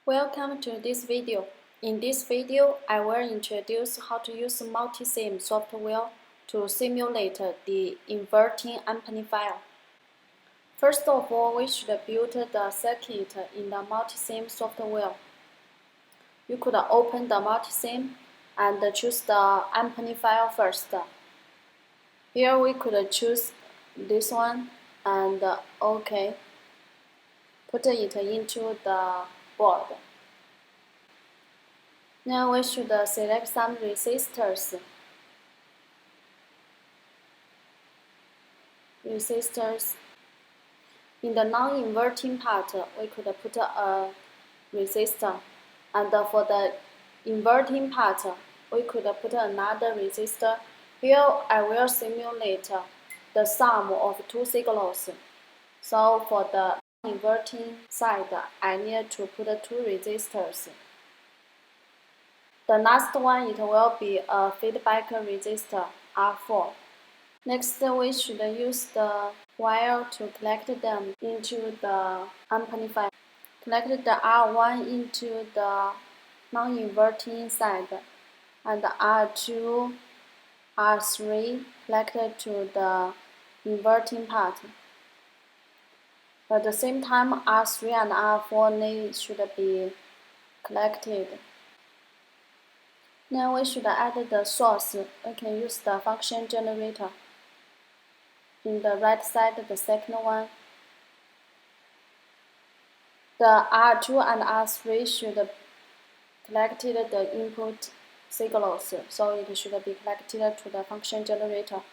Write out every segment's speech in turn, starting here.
Welcome to this video. In this video, I will introduce how to use Multisim software to simulate the inverting amplifier. First of all, we should build the circuit in the Multisim software. You could open the Multisim and choose the amplifier first. Here we could choose this one and OK. Put it into the board. Now we should select some resistors. In the non-inverting part, we could put a resistor, and for the inverting part, we could put another resistor. Here I will simulate the sum of two signals. So for the inverting side, I need to put two resistors. The last one, it will be a feedback resistor, R4. Next, we should use the wire to connect them into the amplifier. Connect the R1 into the non-inverting side, and R2, R3 connected to the inverting part. At the same time, R3 and R4 they should be connected. Now we should add the source. We can use the function generator. In the right side, the second one. The R2 and R3 should connected the input signals, so it should be connected to the function generator.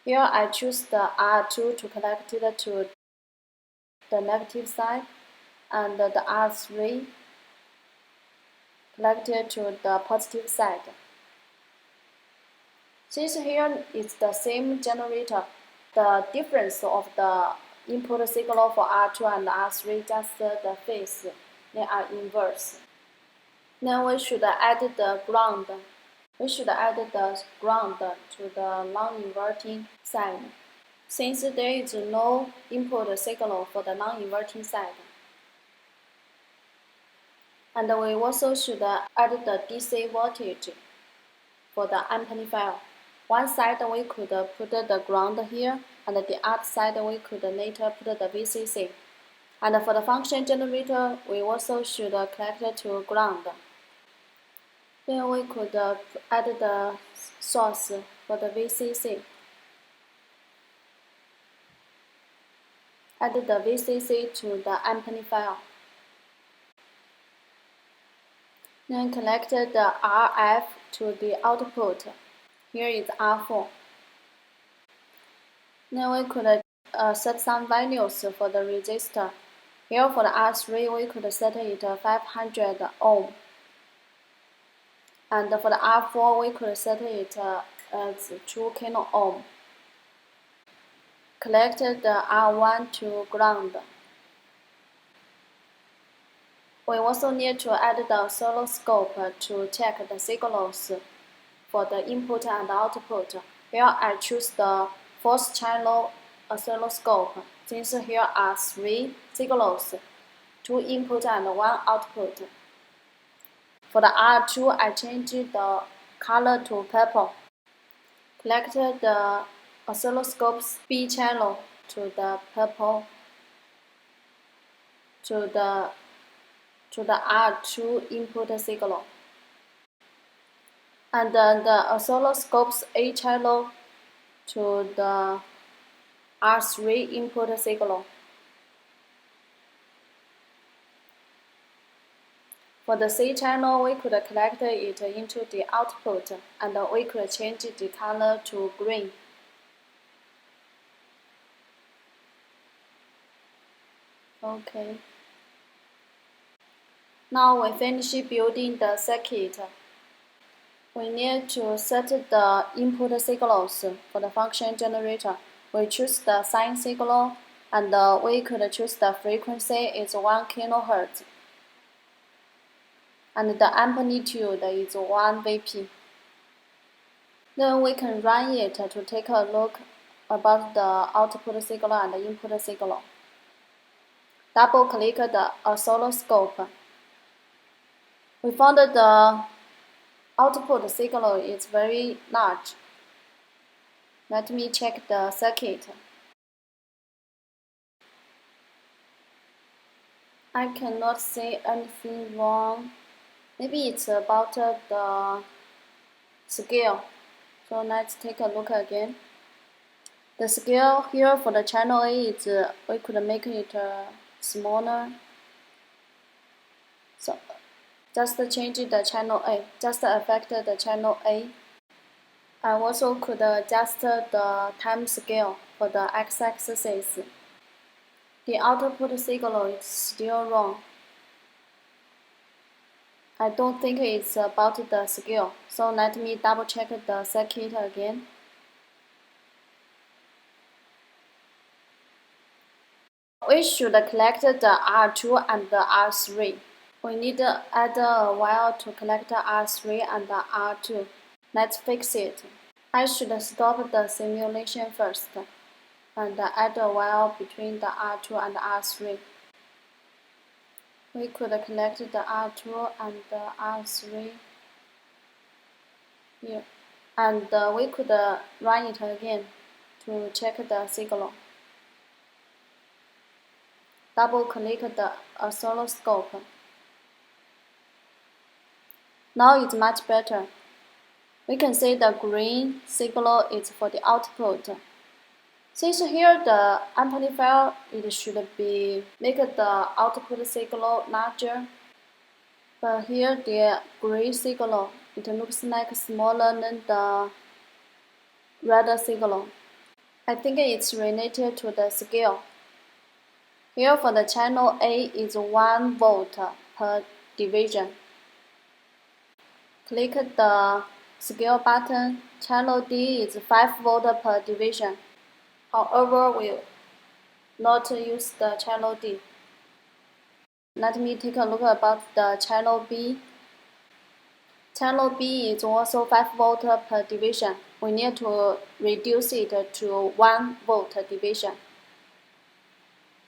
Here I choose the R2 to connect it to the negative side, and the R3 connected to the positive side. Since here is the same generator, the difference of the input signal for R2 and R3 just the phase, they are inverse. Then we should add the ground. We should add the ground to the non-inverting side, since there is no input signal for the non-inverting side. And we also should add the DC voltage for the amplifier. One side we could put the ground here, and the other side we could later put the VCC. And for the function generator, we also should connect it to ground. Then we could add the source for the VCC. Add the VCC to the amplifier. Then connect the RF to the output. Here is R4. Then we could set some values for the resistor. Here for the R3, we could set it 500 ohm. And for the R4, we could set it as 2 kilo ohm. Connect the R1 to ground. We also need to add the oscilloscope to check the signals for the input and output. Here I choose the 4th channel oscilloscope, since here are 3 signals, 2 input and 1 output. For the R2, I changed the color to purple. Connect the oscilloscope's B channel to the purple, to the R2 input signal, and the oscilloscope's A channel to the R3 input signal. For the C channel, we could connect it into the output, and we could change the color to green. Okay. Now we finish building the circuit. We need to set the input signals for the function generator. We choose the sine signal, and we could choose the frequency is 1 kHz. And the amplitude is 1 Vp. Then we can run it to take a look about the output signal and the input signal. Double-click the oscilloscope. We found that the output signal is very large. Let me check the circuit. I cannot see anything wrong. Maybe it's about the scale. So let's take a look again. The scale here for the channel A is, we could make it smaller. So just change the channel A, just affect the channel A. I also could adjust the time scale for the x-axis. The output signal is still wrong. I don't think it's about the scale, so let me double check the circuit again. We should collect the R2 and the R3. We need to add a wire to collect R3 and R2. Let's fix it. I should stop the simulation first and add a wire between the R2 and R3. We could collect the R2 and the R3 here, and we could run it again to check the signal. Double click the oscilloscope. Now it's much better. We can see the green signal is for the output. Since here the amplifier, it should be make the output signal larger, but here the gray signal, it looks like smaller than the red signal. I think it's related to the scale. Here for the channel A is 1 volt per division. Click the scale button. Channel D is 5 volt per division. However, we will not use the channel D. Let me take a look about the channel B. Channel B is also 5 volt per division. We need to reduce it to 1 volt division.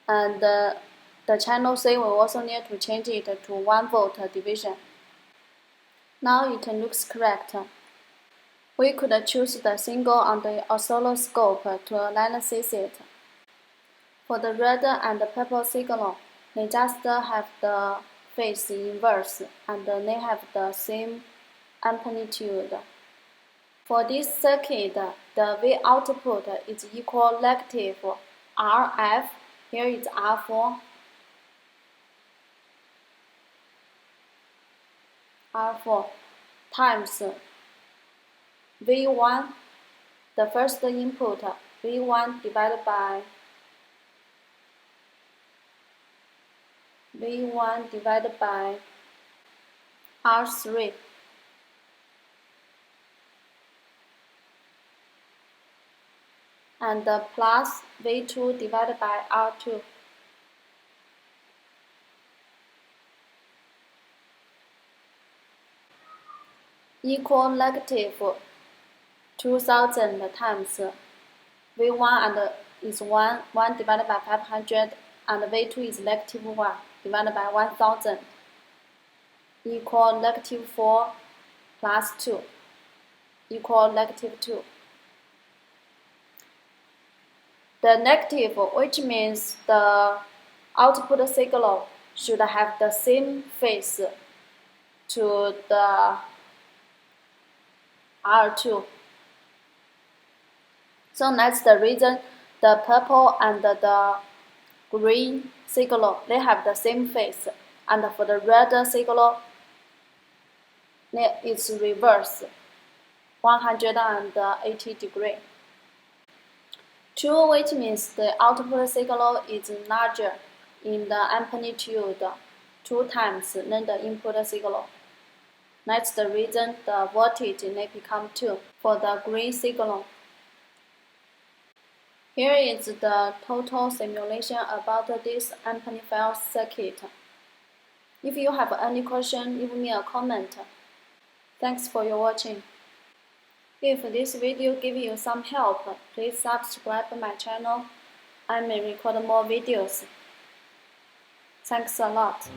And the channel C, we also need to change it to 1 volt division. Now it looks correct. We could choose the symbol on the oscilloscope to analyze it. For the red and the purple signal, they just have the phase inverse and they have the same amplitude. For this circuit, the V output is equal negative RF, here is R4, times V1, the first input, V1 divided by R3, and plus V2 divided by R2. Equal negative 2000 times V1 and is 1 divided by 500, and V2 is negative 1 divided by 1000, equal negative 4 plus 2, equal negative 2. The negative, which means the output signal should have the same phase to the R2. So that's the reason the purple and the green signal, they have the same phase. And for the red signal, it's reverse, 180 degrees. 2, which means the output signal is larger in the amplitude 2 times than the input signal. That's the reason the voltage may become 2 for the green signal. Here is the total simulation about this amplifier circuit. If you have any question, leave me a comment. Thanks for your watching. If this video gave you some help, please subscribe my channel. I may record more videos. Thanks a lot.